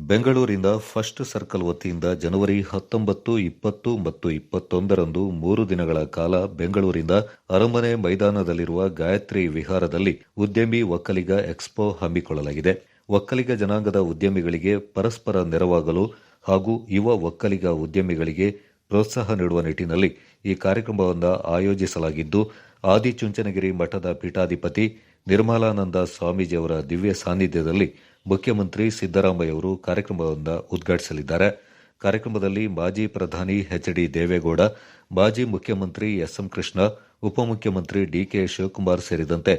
ಬೆಂಗಳೂರಿನ first circle ವತಿಯಿಂದ ಜನವರಿ 19, 20 ಮತ್ತು 21ರಂದು 3 ದಿನಗಳ ಕಾಲ ಬೆಂಗಳೂರಿನ ಅರಮನೆ ಮೈದಾನದಲ್ಲಿರುವ ಗಾಯತ್ರಿ ವಿಹಾರದಲ್ಲಿ ಉದ್ಯಮಿ ಒಕ್ಕಲಿಗ ಎಕ್ಸ್ಪೋ ಹಮ್ಮಿಕೊಳ್ಳಲಾಗಿದೆ. ಒಕ್ಕಲಿಗ ಜನಾಂಗದ ಉದ್ಯಮಿಗಳಿಗೆ ಪರಸ್ಪರ ನೆರವಾಗಲು ಹಾಗೂ ಯುವ ಒಕ್ಕಲಿಗ ಉದ್ಯಮಿಗಳಿಗೆ ಪ್ರೋತ್ಸಾಹ ನೀಡುವ ನಿಟ್ಟಿನಲ್ಲಿ ಈ ಕಾರ್ಯಕ್ರಮವನ್ನು ಆಯೋಜಿಸಲಾಗಿದ್ದು, ಆದಿಚುಂಚನಗಿರಿ ಮಠದ ಪೀಠಾಧಿಪತಿ ನಿರ್ಮಲಾನಂದ ಸ್ವಾಮೀಜಿಯವರ ದಿವ್ಯ ಸಾನ್ನಿಧ್ಯದಲ್ಲಿ ಮುಖ್ಯಮಂತ್ರಿ ಸಿದ್ದರಾಮಯ್ಯ ಅವರು ಕಾರ್ಯಕ್ರಮವನ್ನು ಉದ್ಘಾಟಿಸಲಿದ್ದಾರೆ. ಕಾರ್ಯಕ್ರಮದಲ್ಲಿ ಮಾಜಿ ಪ್ರಧಾನಿ ಎಚ್.ಡಿ. ದೇವೇಗೌಡ, ಮಾಜಿ ಮುಖ್ಯಮಂತ್ರಿ ಎಸ್.ಎಂ. ಕೃಷ್ಣ, ಉಪಮುಖ್ಯಮಂತ್ರಿ ಡಿ.ಕೆ. ಶಿವಕುಮಾರ್ ಸೇರಿದಂತೆ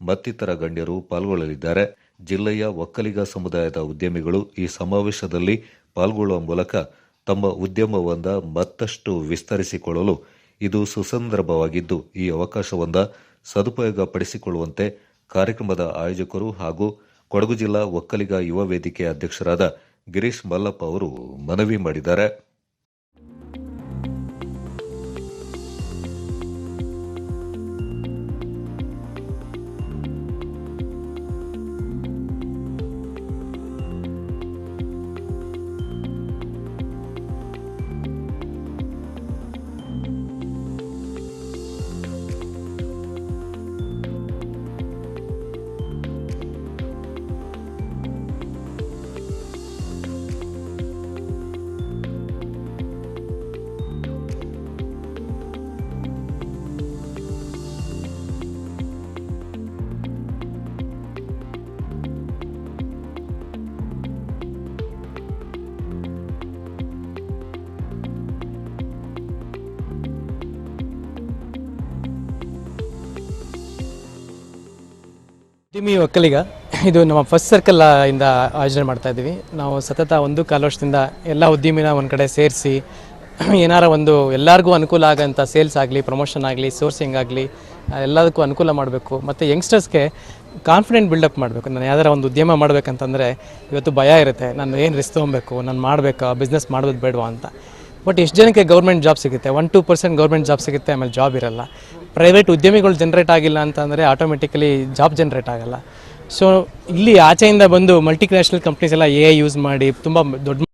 ಮತ್ತಿತರ ಗಣ್ಯರು ಪಾಲ್ಗೊಳ್ಳಲಿದ್ದಾರೆ. ಜಿಲ್ಲೆಯ ಒಕ್ಕಲಿಗ ಸಮುದಾಯದ ಉದ್ಯಮಿಗಳು ಈ ಸಮಾವೇಶದಲ್ಲಿ ಪಾಲ್ಗೊಳ್ಳುವ ಮೂಲಕ ತಮ್ಮ ಉದ್ಯಮವನ್ನು ಮತ್ತಷ್ಟು ವಿಸ್ತರಿಸಿಕೊಳ್ಳಲು ಇದು ಸುಸಂದರ್ಭವಾಗಿದ್ದು, ಈ ಅವಕಾಶವನ್ನು ಸದುಪಯೋಗ ಪಡಿಸಿಕೊಳ್ಳುವಂತೆ ಕಾರ್ಯಕ್ರಮದ ಆಯೋಜಕರು ಹಾಗೂ ಕೊಡಗು ಜಿಲ್ಲಾ ಒಕ್ಕಲಿಗ ಯುವ ವೇದಿಕೆ ಅಧ್ಯಕ್ಷರಾದ ಗಿರೀಶ್ ಮಲ್ಲಪ್ಪ ಅವರು ಮನವಿ ಮಾಡಿದ್ದಾರೆ. ಉದ್ಯಮಿ ಒಕ್ಕಲಿಗ ಇದು ನಮ್ಮ ಫಸ್ಟ್ ಸರ್ಕಲ್ ಇಂದ ಆಯೋಜನೆ ಮಾಡ್ತಾ ಇದ್ದೀವಿ. ನಾವು ಸತತ 1.25 ವರ್ಷದಿಂದ ಎಲ್ಲ ಉದ್ಯಮಿನ ಒಂದು ಕಡೆ ಸೇರಿಸಿ ಏನಾರ ಒಂದು ಎಲ್ಲರಿಗೂ ಅನುಕೂಲ ಆಗೋಂಥ ಸೇಲ್ಸ್ ಆಗಲಿ, ಪ್ರಮೋಷನ್ ಆಗಲಿ, ಸೋರ್ಸಿಂಗ್ ಆಗಲಿ ಎಲ್ಲದಕ್ಕೂ ಅನುಕೂಲ ಮಾಡಬೇಕು. ಮತ್ತು ಯಂಗ್ಸ್ಟರ್ಸ್ಗೆ ಕಾನ್ಫಿಡೆಂಟ್ ಬಿಲ್ಡಪ್ ಮಾಡಬೇಕು. ನಾನು ಯಾವ್ದಾರ ಒಂದು ಉದ್ಯಮ ಮಾಡಬೇಕಂತಂದರೆ ಇವತ್ತು ಭಯ ಇರುತ್ತೆ, ನಾನು ಏನು ರಿಸ್ಕ್ ತೊಗೊಬೇಕು, ನಾನು ಮಾಡಬೇಕಾ, ಬಿಸ್ನೆಸ್ ಮಾಡೋದು ಬೇಡವಾ ಅಂತ. ಬಟ್ ಎಷ್ಟು ಜನಕ್ಕೆ ಗೌರ್ಮೆಂಟ್ ಜಾಬ್ ಸಿಗುತ್ತೆ? 1-2% ಗೌರ್ಮೆಂಟ್ ಜಾಬ್ ಸಿಗುತ್ತೆ, ಆಮೇಲೆ ಜಾಬ್ ಇರಲ್ಲ. ಪ್ರೈವೇಟ್ ಉದ್ಯಮಿಗಳು ಜನ್ರೇಟ್ ಆಗಿಲ್ಲ ಅಂತಂದರೆ ಆಟೋಮೆಟಿಕಲಿ ಜಾಬ್ ಜನ್ರೇಟ್ ಆಗಲ್ಲ. ಸೊ ಇಲ್ಲಿ ಆಚೆಯಿಂದ ಬಂದು ಮಲ್ಟಿನ್ಯಾಷನಲ್ ಕಂಪ್ನೀಸ್ ಎಲ್ಲ AI ಯೂಸ್ ಮಾಡಿ ತುಂಬ ದೊಡ್ಡ